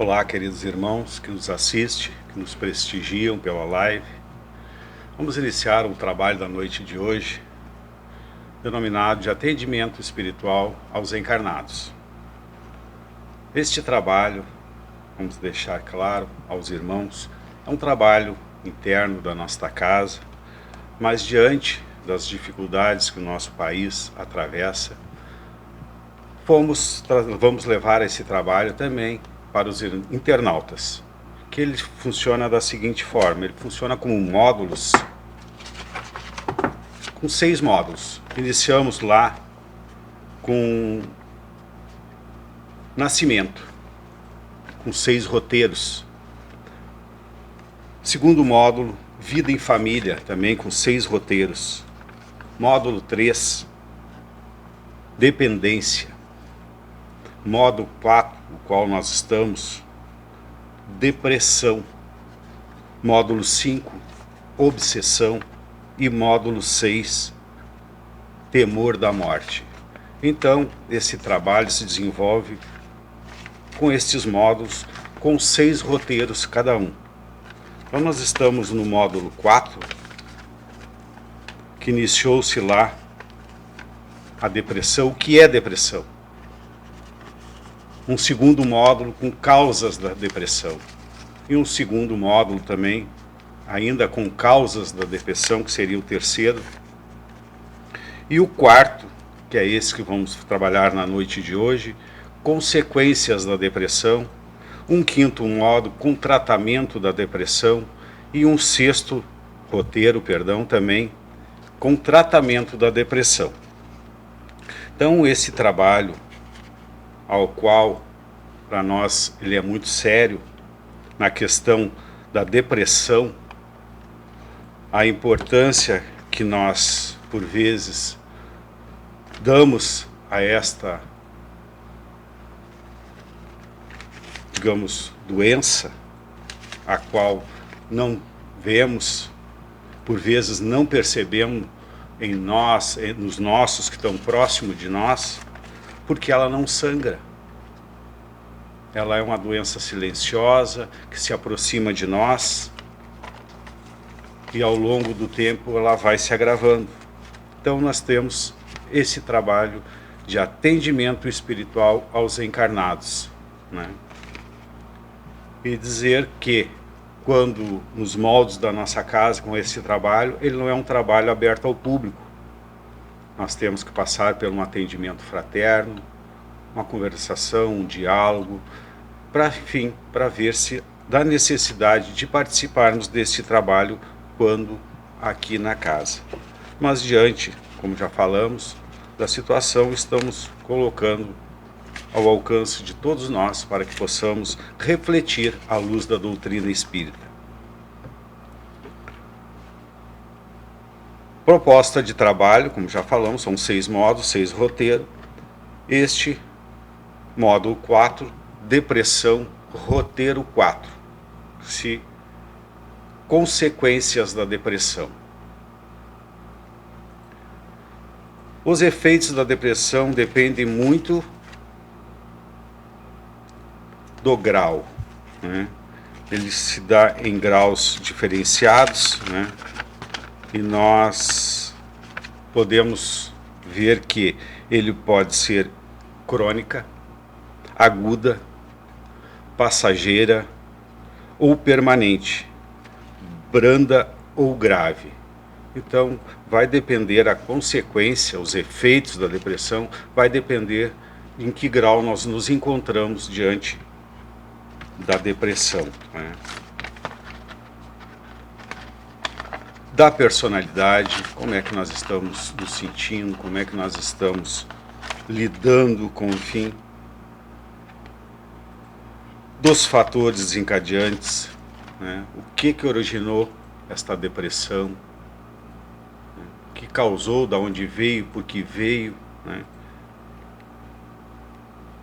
Olá, queridos irmãos que nos assistem, que nos prestigiam pela live. Vamos iniciar o trabalho da noite de hoje, denominado de atendimento espiritual aos encarnados. Este trabalho, vamos deixar claro aos irmãos, é um trabalho interno da nossa casa, mas diante das dificuldades que o nosso país atravessa, vamos levar esse trabalho também para os internautas, que ele funciona da seguinte forma: ele funciona como módulos, com 6 módulos. Iniciamos lá com nascimento, com 6 roteiros. Segundo módulo, vida em família, também com 6 roteiros. Módulo 3, dependência. Módulo 4, no qual nós estamos, depressão. Módulo 5, obsessão. E módulo 6, temor da morte. Então, esse trabalho se desenvolve com estes módulos, com 6 roteiros cada um. Então, nós estamos no módulo 4, que iniciou-se lá a depressão. O que é depressão? Um segundo módulo com causas da depressão. E um segundo módulo também, ainda com causas da depressão, que seria o terceiro. E o quarto, que é esse que vamos trabalhar na noite de hoje, consequências da depressão. Um quinto módulo com tratamento da depressão. E um sexto roteiro, também, com tratamento da depressão. Então, esse trabalho, ao qual, para nós, ele é muito sério, na questão da depressão, a importância que nós, por vezes, damos a esta, digamos, doença, a qual não vemos, por vezes não percebemos em nós, nos nossos que estão próximos de nós, porque ela não sangra. Ela é uma doença silenciosa que se aproxima de nós e ao longo do tempo ela vai se agravando. Então nós temos esse trabalho de atendimento espiritual aos encarnados, né? E dizer que quando nos moldes da nossa casa com esse trabalho, ele não é um trabalho aberto ao público. Nós temos que passar por um atendimento fraterno, uma conversação, um diálogo, para ver se dá necessidade de participarmos desse trabalho quando aqui na casa. Mas diante, como já falamos, da situação, estamos colocando ao alcance de todos nós para que possamos refletir à luz da doutrina espírita. Proposta de trabalho, como já falamos, são 6 módulos, 6 roteiros. Este módulo 4, depressão, roteiro 4, consequências da depressão. Os efeitos da depressão dependem muito do grau, né? Ele se dá em graus diferenciados, né? E nós podemos ver que ele pode ser crônica, aguda, passageira ou permanente, branda ou grave. Então, vai depender a consequência, os efeitos da depressão, vai depender em que grau nós nos encontramos diante da depressão, né? Da personalidade, como é que nós estamos nos sentindo, como é que nós estamos lidando com, enfim, dos fatores desencadeantes, né? O que originou esta depressão, né? O que causou, da onde veio, por que veio, né?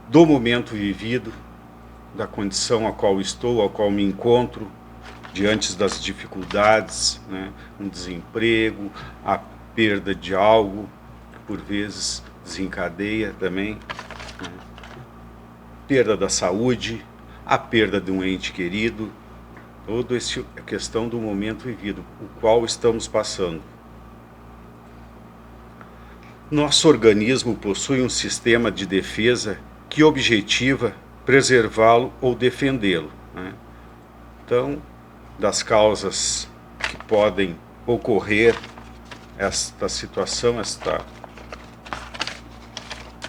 Do momento vivido, da condição a qual estou, a qual me encontro, diante das dificuldades, né? Um desemprego, a perda de algo, que por vezes desencadeia também, né? Perda da saúde, a perda de um ente querido, toda essa questão do momento vivido, o qual estamos passando. Nosso organismo possui um sistema de defesa que objetiva preservá-lo ou defendê-lo, né? Então, das causas que podem ocorrer esta situação,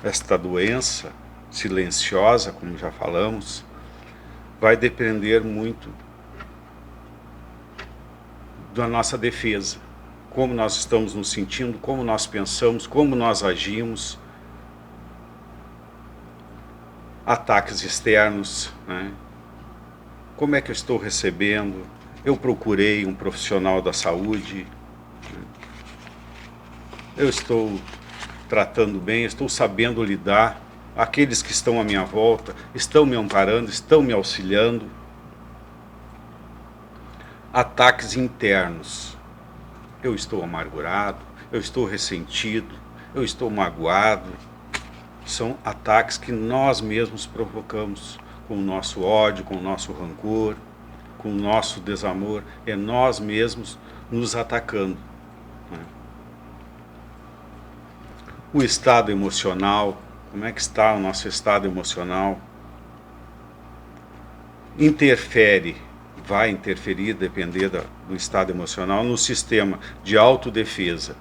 esta doença silenciosa, como já falamos, vai depender muito da nossa defesa, como nós estamos nos sentindo, como nós pensamos, como nós agimos, ataques externos, né? Como é que eu estou recebendo? Eu procurei um profissional da saúde, né? Eu estou tratando bem, estou sabendo lidar, aqueles que estão à minha volta estão me amparando, estão me auxiliando. Ataques internos. Eu estou amargurado, eu estou ressentido, eu estou magoado. São ataques que nós mesmos provocamos com o nosso ódio, com o nosso rancor, com o nosso desamor. É nós mesmos nos atacando, né? O estado emocional, como é que está o nosso estado emocional? Vai interferir, depender do estado emocional, no sistema de autodefesa.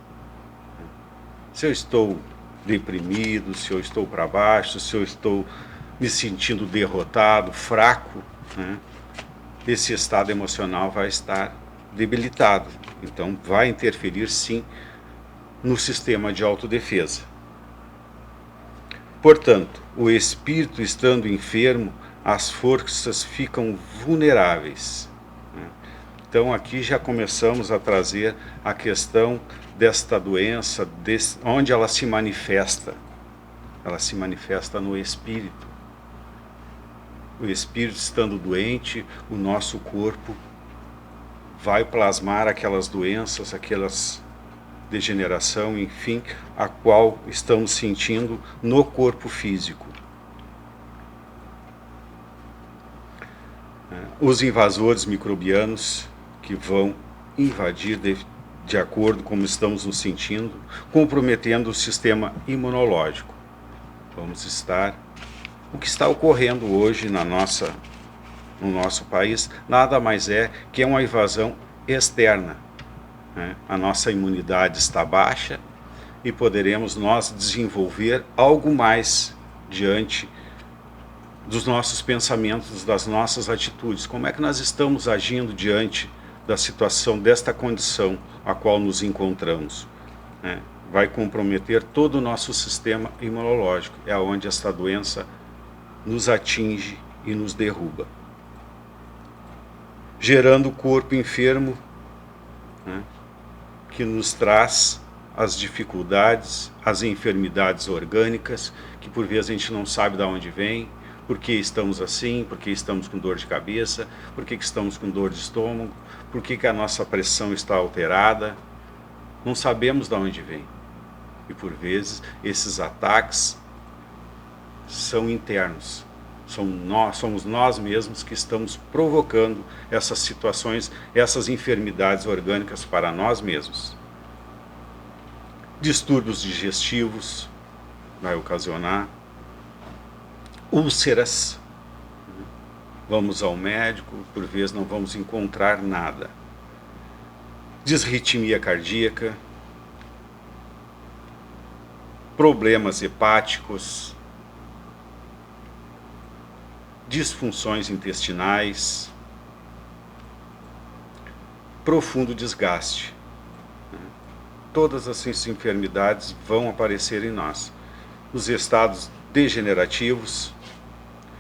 Se eu estou deprimido, se eu estou para baixo, se eu estou me sentindo derrotado, fraco, né? Esse estado emocional vai estar debilitado. Então vai interferir sim no sistema de autodefesa. Portanto, o espírito estando enfermo, as forças ficam vulneráveis. Então aqui já começamos a trazer a questão desta doença, onde ela se manifesta. Ela se manifesta no espírito. O espírito estando doente, o nosso corpo vai plasmar aquelas doenças, aquelas degeneração, enfim, a qual estamos sentindo no corpo físico. Os invasores microbianos que vão invadir de acordo com como estamos nos sentindo, comprometendo o sistema imunológico. O que está ocorrendo hoje no nosso país nada mais é que uma invasão externa, né? A nossa imunidade está baixa e poderemos nós desenvolver algo mais diante dos nossos pensamentos, das nossas atitudes. Como é que nós estamos agindo diante da situação, desta condição a qual nos encontramos, né? Vai comprometer todo o nosso sistema imunológico. É onde esta doença nos atinge e nos derruba, gerando o corpo enfermo, né? Que nos traz as dificuldades, as enfermidades orgânicas, que por vezes a gente não sabe de onde vem, por que estamos assim, por que estamos com dor de cabeça, por que estamos com dor de estômago, por que a nossa pressão está alterada. Não sabemos de onde vem. E por vezes esses ataques são internos. Somos nós mesmos que estamos provocando essas situações, essas enfermidades orgânicas para nós mesmos. Distúrbios digestivos vai ocasionar, úlceras. Vamos ao médico, por vezes não vamos encontrar nada. Disritmia cardíaca, problemas hepáticos, disfunções intestinais, profundo desgaste. Todas essas enfermidades vão aparecer em nós. Os estados degenerativos,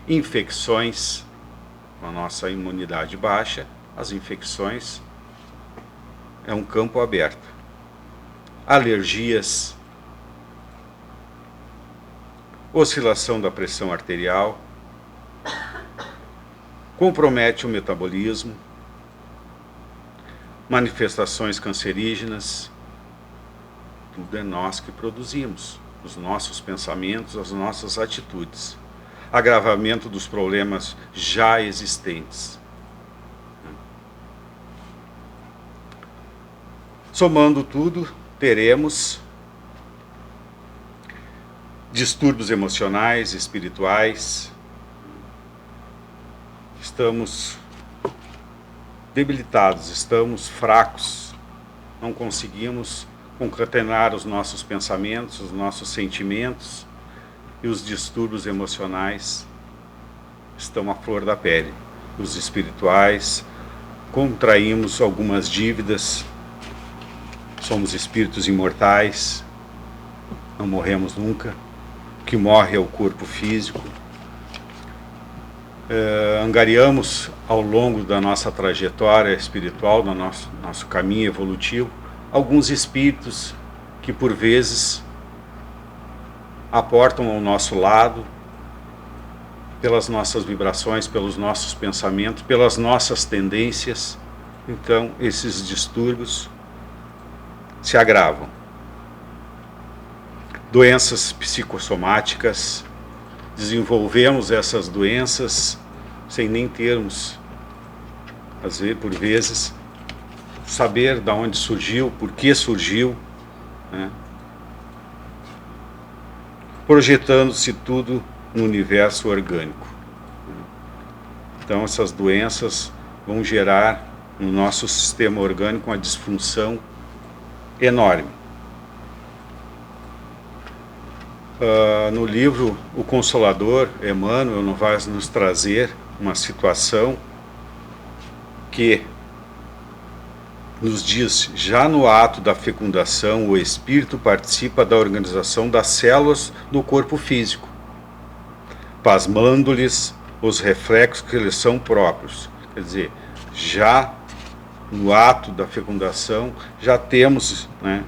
infecções, com a nossa imunidade baixa, as infecções é um campo aberto. Alergias, oscilação da pressão arterial, compromete o metabolismo, manifestações cancerígenas. Tudo é nós que produzimos, os nossos pensamentos, as nossas atitudes. agravamento dos problemas já existentes. Somando tudo, teremos distúrbios emocionais, espirituais. Estamos debilitados, estamos fracos, não conseguimos concatenar os nossos pensamentos, os nossos sentimentos, e os distúrbios emocionais estão à flor da pele. Os espirituais, contraímos algumas dívidas, somos espíritos imortais, não morremos nunca, o que morre é o corpo físico. Angariamos ao longo da nossa trajetória espiritual, do nosso caminho evolutivo, alguns espíritos que por vezes aportam ao nosso lado, pelas nossas vibrações, pelos nossos pensamentos, pelas nossas tendências. Então esses distúrbios se agravam. Doenças psicossomáticas, desenvolvemos essas doenças sem nem termos, por vezes, saber de onde surgiu, por que surgiu, né? Projetando-se tudo no universo orgânico. Então essas doenças vão gerar no nosso sistema orgânico uma disfunção enorme. No livro O Consolador, Emmanuel vai nos trazer uma situação que nos diz: já no ato da fecundação, o espírito participa da organização das células do corpo físico, pasmando-lhes os reflexos que lhes são próprios. Quer dizer, já no ato da fecundação, já temos, né,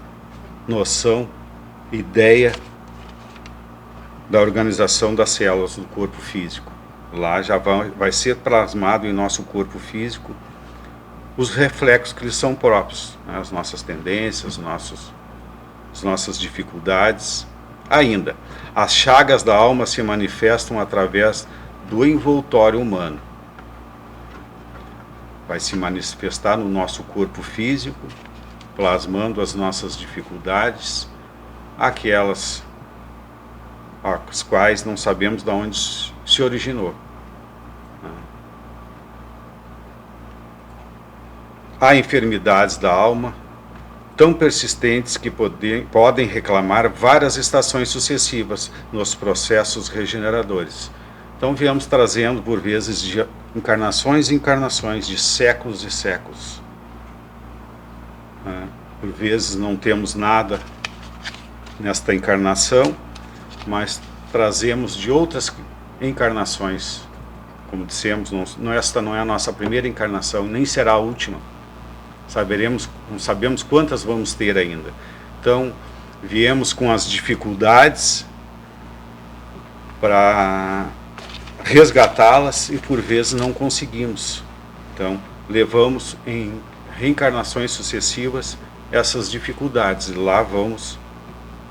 noção, ideia da organização das células do corpo físico. Lá já vai ser plasmado em nosso corpo físico os reflexos que lhes são próprios, né, as nossas tendências, as nossas dificuldades. Ainda, as chagas da alma se manifestam através do envoltório humano. Vai se manifestar no nosso corpo físico, plasmando as nossas dificuldades, aquelas as quais não sabemos de onde se originou. Há enfermidades da alma tão persistentes que podem reclamar várias estações sucessivas nos processos regeneradores. Então viemos trazendo por vezes de encarnações e encarnações, de séculos e séculos. Por vezes não temos nada nesta encarnação, mas trazemos de outras encarnações. Como dissemos, esta não é a nossa primeira encarnação, nem será a última. Não sabemos quantas vamos ter ainda. Então, viemos com as dificuldades para resgatá-las e por vezes não conseguimos. Então, levamos em reencarnações sucessivas essas dificuldades e lá vamos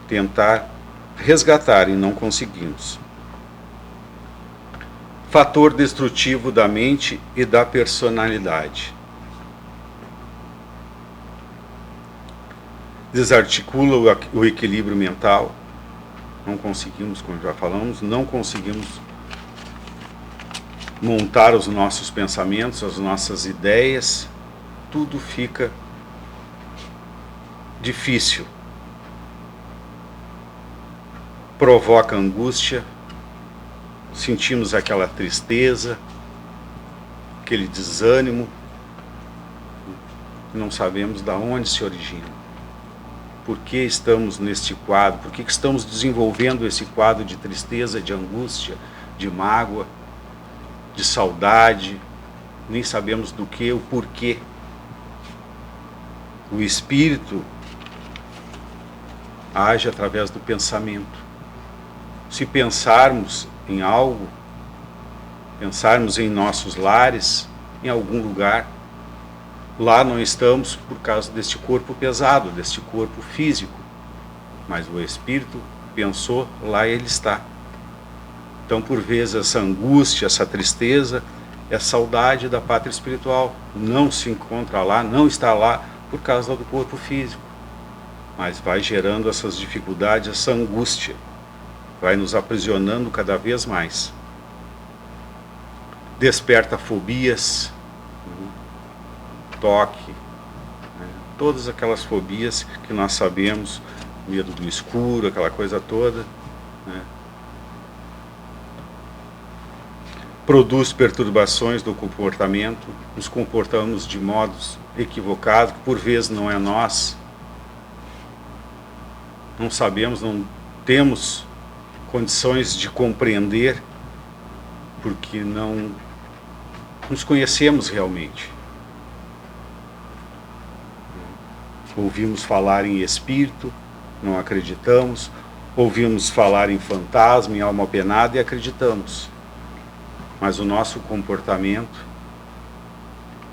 tentar resgatar e não conseguimos. Fator destrutivo da mente e da personalidade. Desarticula o equilíbrio mental. Não conseguimos, como já falamos, não conseguimos montar os nossos pensamentos, as nossas ideias. Tudo fica difícil. Provoca angústia, sentimos aquela tristeza, aquele desânimo, não sabemos de onde se origina. Por que estamos neste quadro? Por que estamos desenvolvendo esse quadro de tristeza, de angústia, de mágoa, de saudade? Nem sabemos do que, o porquê. O espírito age através do pensamento. Se pensarmos em algo, pensarmos em nossos lares, em algum lugar, lá não estamos por causa deste corpo pesado, deste corpo físico, mas o espírito pensou, lá ele está. Então, por vezes, essa angústia, essa tristeza, é saudade da pátria espiritual. Não se encontra lá, não está lá por causa do corpo físico. Mas vai gerando essas dificuldades, essa angústia. Vai nos aprisionando cada vez mais. Desperta fobias, toque, todas aquelas fobias que nós sabemos, medo do escuro, aquela coisa toda, produz perturbações do comportamento, nos comportamos de modos equivocados, que por vezes não é nós, não sabemos, não temos condições de compreender, porque não nos conhecemos realmente. Ouvimos falar em espírito, não acreditamos. Ouvimos falar em fantasma, em alma penada e acreditamos. Mas o nosso comportamento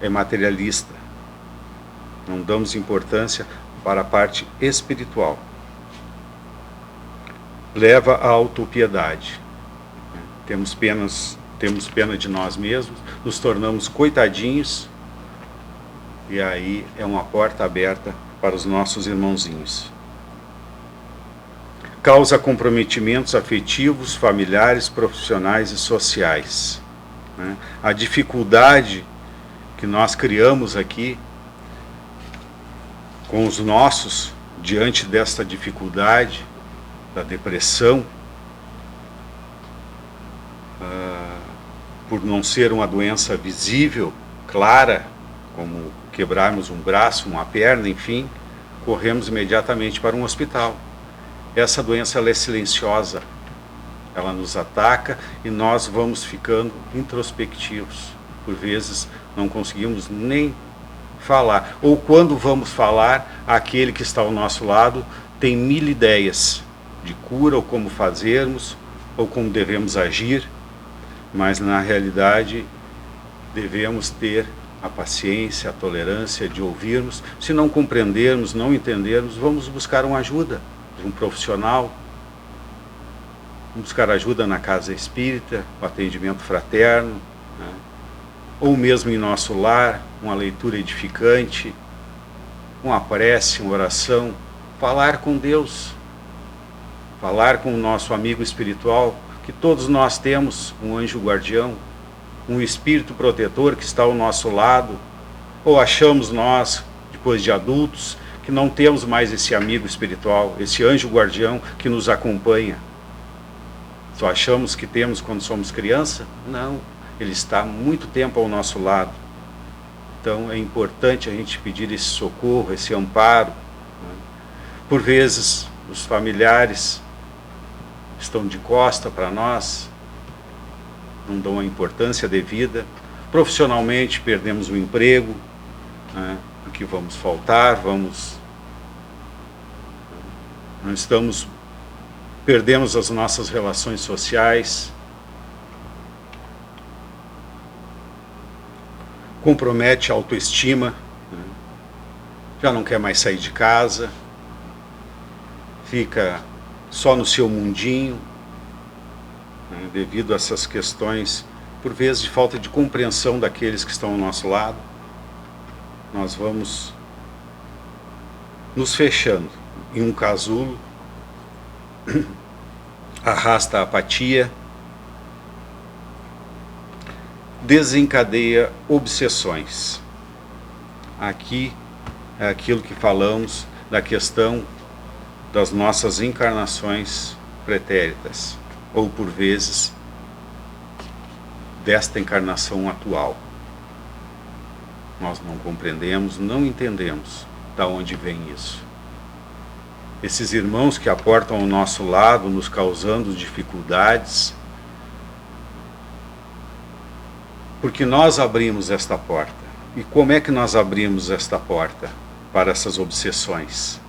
é materialista. Não damos importância para a parte espiritual. Leva à autopiedade. Temos pena de nós mesmos, nos tornamos coitadinhos, e aí é uma porta aberta para os nossos irmãozinhos. Causa comprometimentos afetivos, familiares, profissionais e sociais. A dificuldade que nós criamos aqui com os nossos, diante desta dificuldade da depressão, por não ser uma doença visível, clara, como quebrarmos um braço, uma perna, enfim, corremos imediatamente para um hospital. Essa doença ela é silenciosa, ela nos ataca e nós vamos ficando introspectivos. Por vezes não conseguimos nem falar. Ou quando vamos falar, aquele que está ao nosso lado tem 1000 ideias de cura, ou como fazermos, ou como devemos agir, mas na realidade devemos ter a paciência, a tolerância de ouvirmos. Se não compreendermos, não entendermos, vamos buscar uma ajuda de um profissional, vamos buscar ajuda na casa espírita, o atendimento fraterno, ou mesmo em nosso lar, uma leitura edificante, uma prece, uma oração, falar com Deus, falar com o nosso amigo espiritual, que todos nós temos um anjo guardião, um espírito protetor que está ao nosso lado, ou achamos nós, depois de adultos, que não temos mais esse amigo espiritual, esse anjo guardião que nos acompanha. Só achamos que temos quando somos criança? Não, ele está há muito tempo ao nosso lado. Então é importante a gente pedir esse socorro, esse amparo. Por vezes os familiares estão de costa para nós, não dão a importância devida. Profissionalmente perdemos o emprego, porque vamos faltar, perdemos as nossas relações sociais, compromete a autoestima, já não quer mais sair de casa, fica só no seu mundinho, devido a essas questões, por vezes de falta de compreensão daqueles que estão ao nosso lado. Nós vamos nos fechando em um casulo, arrasta a apatia, desencadeia obsessões. Aqui é aquilo que falamos da questão das nossas encarnações pretéritas, ou por vezes desta encarnação atual. Nós não compreendemos, não entendemos de onde vem isso. Esses irmãos que aportam ao nosso lado, nos causando dificuldades, porque nós abrimos esta porta. E como é que nós abrimos esta porta para essas obsessões?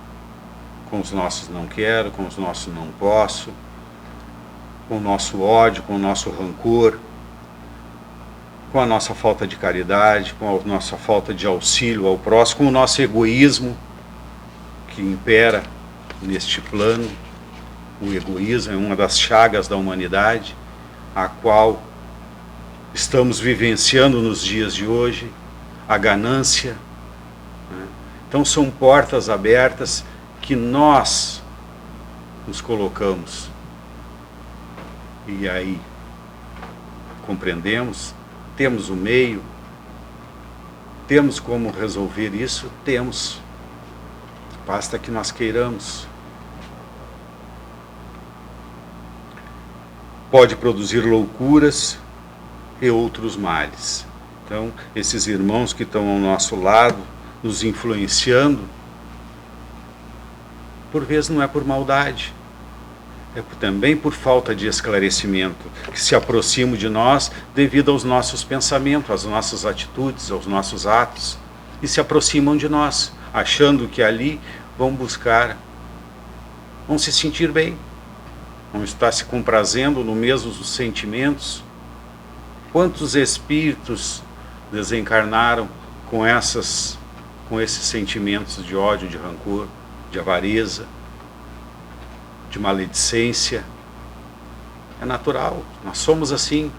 Com os nossos não quero, com os nossos não posso, com o nosso ódio, com o nosso rancor, com a nossa falta de caridade, com a nossa falta de auxílio ao próximo, com o nosso egoísmo que impera neste plano. O egoísmo é uma das chagas da humanidade. a qual estamos vivenciando nos dias de hoje, a ganância, né? Então são portas abertas que nós nos colocamos. E aí, compreendemos, temos o meio, temos como resolver isso, temos. Basta que nós queiramos. Pode produzir loucuras e outros males. Então, esses irmãos que estão ao nosso lado, nos influenciando, por vezes não é por maldade, é também por falta de esclarecimento, que se aproximam de nós devido aos nossos pensamentos, às nossas atitudes, aos nossos atos, e se aproximam de nós, achando que ali vão buscar, vão se sentir bem, vão estar se comprazendo nos mesmos sentimentos. Quantos espíritos desencarnaram com esses sentimentos de ódio, de rancor, de avareza, de maledicência? É natural, nós somos assim.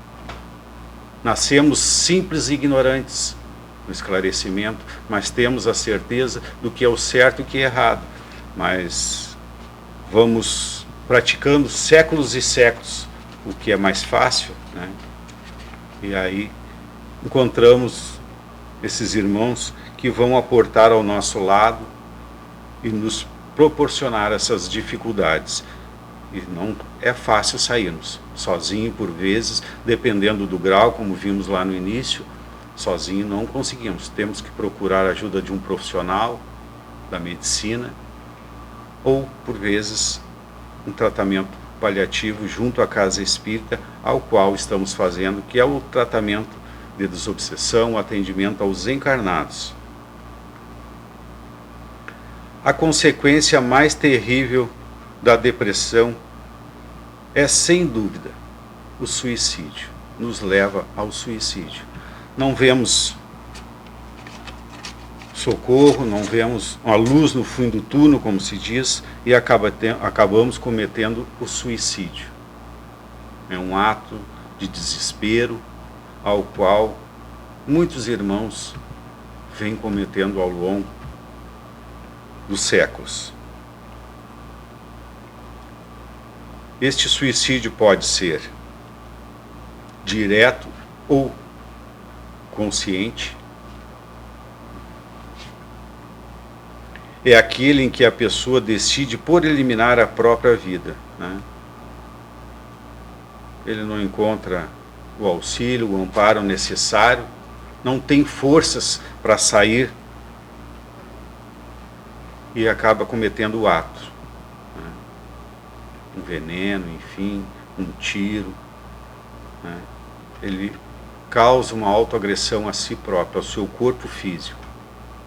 Nascemos simples e ignorantes no esclarecimento, mas temos a certeza do que é o certo e o que é errado. Mas vamos praticando séculos e séculos o que é mais fácil, né? E aí encontramos esses irmãos que vão aportar ao nosso lado e nos proporcionar essas dificuldades. E não é fácil sairmos sozinho, por vezes, dependendo do grau, como vimos lá no início, sozinho não conseguimos. Temos que procurar a ajuda de um profissional da medicina ou, por vezes, um tratamento paliativo junto à casa espírita, ao qual estamos fazendo, que é o tratamento de desobsessão, o atendimento aos encarnados. A consequência mais terrível da depressão é, sem dúvida, o suicídio. Nos leva ao suicídio. Não vemos socorro, não vemos uma luz no fim do túnel, como se diz, e acabamos cometendo o suicídio. É um ato de desespero ao qual muitos irmãos vêm cometendo ao longo dos séculos. Este suicídio pode ser direto ou consciente. É aquele em que a pessoa decide por eliminar a própria vida, né? Ele não encontra o auxílio, o amparo necessário, não tem forças para sair e acaba cometendo o ato, né? Um veneno, enfim, um tiro, né? Ele causa uma autoagressão a si próprio, ao seu corpo físico,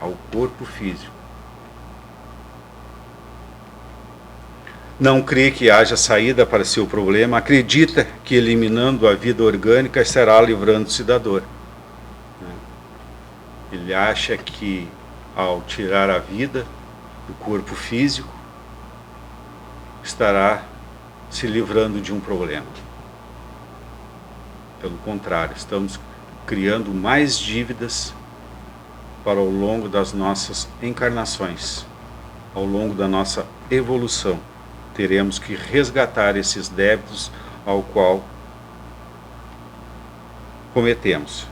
ao corpo físico. Não crê que haja saída para seu problema, acredita que eliminando a vida orgânica estará livrando-se da dor. Ele acha que ao tirar a vida do corpo físico, estará se livrando de um problema. Pelo contrário, estamos criando mais dívidas para ao longo das nossas encarnações, ao longo da nossa evolução. Teremos que resgatar esses débitos ao qual cometemos.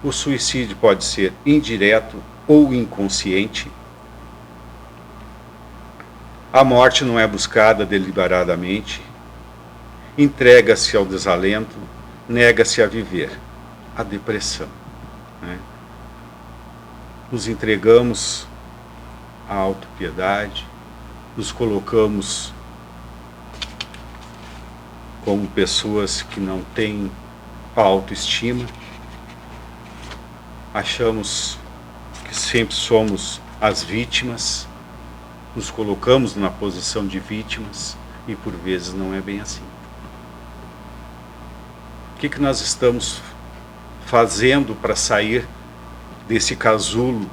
O suicídio pode ser indireto ou inconsciente. A morte não é buscada deliberadamente. Entrega-se ao desalento, nega-se a viver. A depressão, né? Nos entregamos à autopiedade, nos colocamos como pessoas que não têm autoestima, achamos que sempre somos as vítimas, nos colocamos na posição de vítimas e por vezes não é bem assim. O que nós estamos fazendo para sair desse casulo?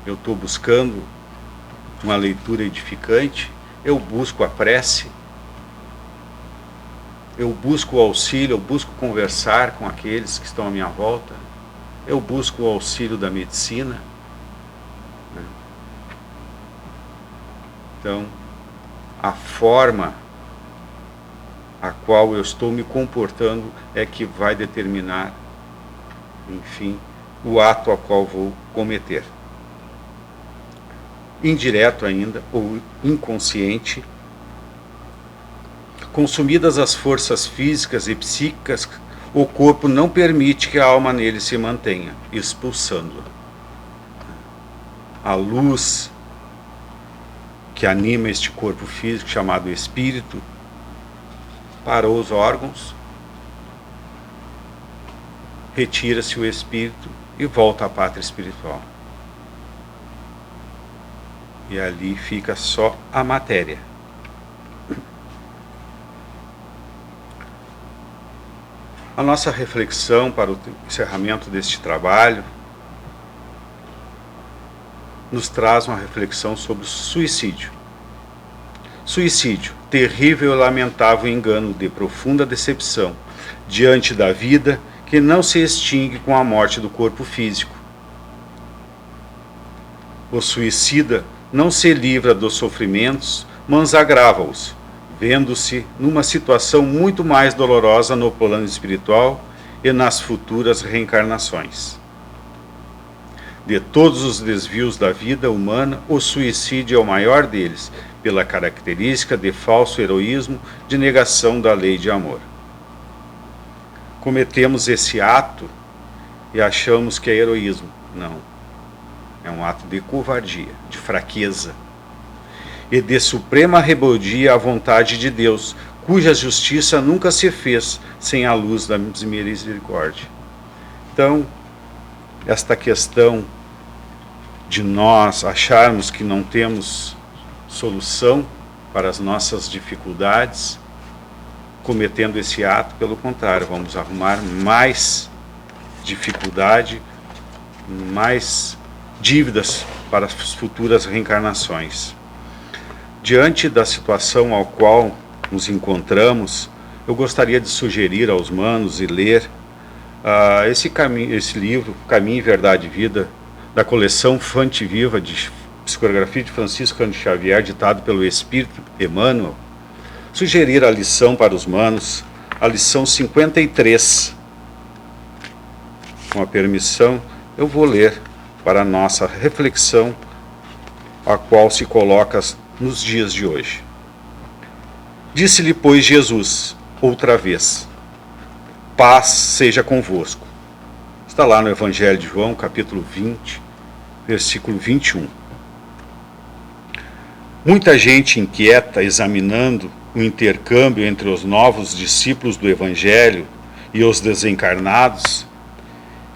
Eu estou buscando uma leitura edificante, eu busco a prece, eu busco o auxílio, eu busco conversar com aqueles que estão à minha volta, eu busco o auxílio da medicina, né? Então, a forma a qual eu estou me comportando é que vai determinar, enfim, o ato a qual vou cometer. Indireto ainda, ou inconsciente, consumidas as forças físicas e psíquicas, o corpo não permite que a alma nele se mantenha, expulsando-a. A luz que anima este corpo físico, chamado espírito, para os órgãos, retira-se o espírito e volta à pátria espiritual. E ali fica só a matéria. A nossa reflexão para o encerramento deste trabalho nos traz uma reflexão sobre o suicídio. Suicídio, terrível e lamentável engano de profunda decepção diante da vida que não se extingue com a morte do corpo físico. O suicida não se livra dos sofrimentos, mas agrava-os, vendo-se numa situação muito mais dolorosa no plano espiritual e nas futuras reencarnações. De todos os desvios da vida humana, o suicídio é o maior deles, pela característica de falso heroísmo, de negação da lei de amor. Cometemos esse ato e achamos que é heroísmo. Não. É um ato de covardia, de fraqueza e de suprema rebeldia à vontade de Deus, cuja justiça nunca se fez sem a luz da misericórdia. Então, esta questão de nós acharmos que não temos solução para as nossas dificuldades, cometendo esse ato, pelo contrário, vamos arrumar mais dificuldade, mais dívidas para as futuras reencarnações. Diante da situação ao qual nos encontramos, eu gostaria de sugerir aos manos e ler esse livro, Caminho, Verdade e Vida, da coleção Fonte Viva de Psicografia de Francisco Cândido Xavier, ditado pelo Espírito Emmanuel. Sugerir a lição para os manos, a lição 53. Com a permissão, eu vou ler para a nossa reflexão, a qual se coloca nos dias de hoje. Disse-lhe, pois, Jesus, outra vez: paz seja convosco. Está lá no Evangelho de João, capítulo 20, versículo 21. Muita gente inquieta, examinando o intercâmbio entre os novos discípulos do Evangelho e os desencarnados,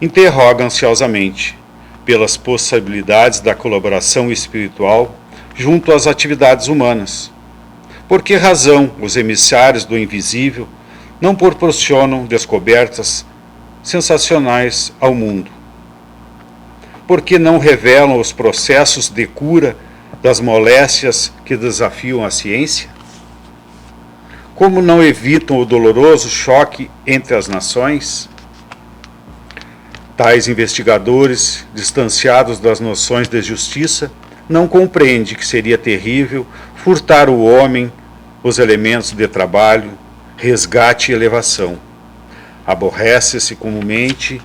interroga ansiosamente pelas possibilidades da colaboração espiritual junto às atividades humanas. Por que razão os emissários do invisível não proporcionam descobertas sensacionais ao mundo? Por que não revelam os processos de cura das moléstias que desafiam a ciência? Como não evitam o doloroso choque entre as nações? Tais investigadores, distanciados das noções de justiça, não compreendem que seria terrível furtar o homem os elementos de trabalho, resgate e elevação. Aborrece-se comumente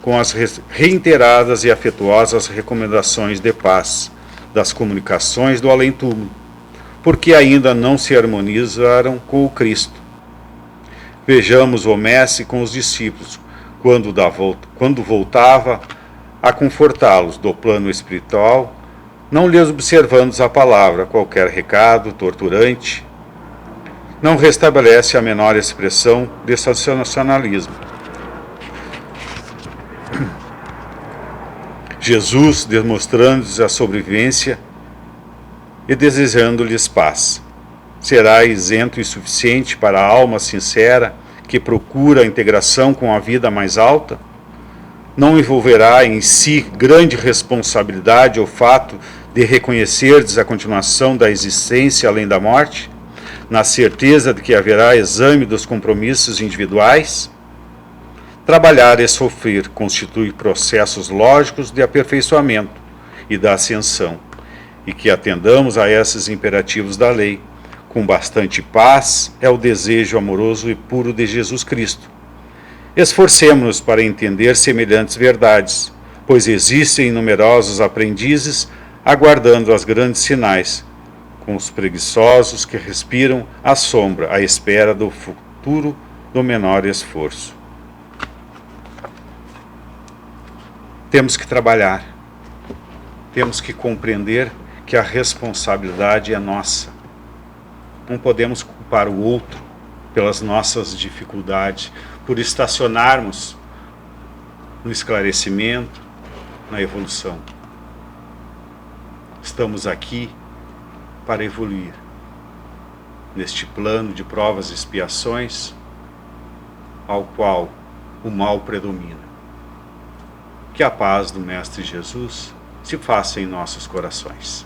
com as reiteradas e afetuosas recomendações de paz das comunicações do além-túmulo, porque ainda não se harmonizaram com o Cristo. Vejamos o Mestre com os discípulos, quando voltava a confortá-los do plano espiritual, não lhes observando a palavra, qualquer recado torturante, não restabelece a menor expressão de sensacionalismo. Jesus demonstrando-lhes a sobrevivência e desejando-lhes paz. Será isento e suficiente para a alma sincera que procura a integração com a vida mais alta? Não envolverá em si grande responsabilidade o fato de reconhecerdes a continuação da existência além da morte? na certeza de que haverá exame dos compromissos individuais. Trabalhar e sofrer constitui processos lógicos de aperfeiçoamento e da ascensão, e que atendamos a esses imperativos da lei. Com bastante paz é o desejo amoroso e puro de Jesus Cristo. Esforcemo-nos para entender semelhantes verdades, pois existem numerosos aprendizes aguardando as grandes sinais, com os preguiçosos que respiram à sombra, à espera do futuro do menor esforço. Temos que trabalhar, temos que compreender que a responsabilidade é nossa. Não podemos culpar o outro pelas nossas dificuldades, por estacionarmos no esclarecimento, na evolução. Estamos aqui para evoluir neste plano de provas e expiações ao qual o mal predomina. Que a paz do Mestre Jesus se faça em nossos corações.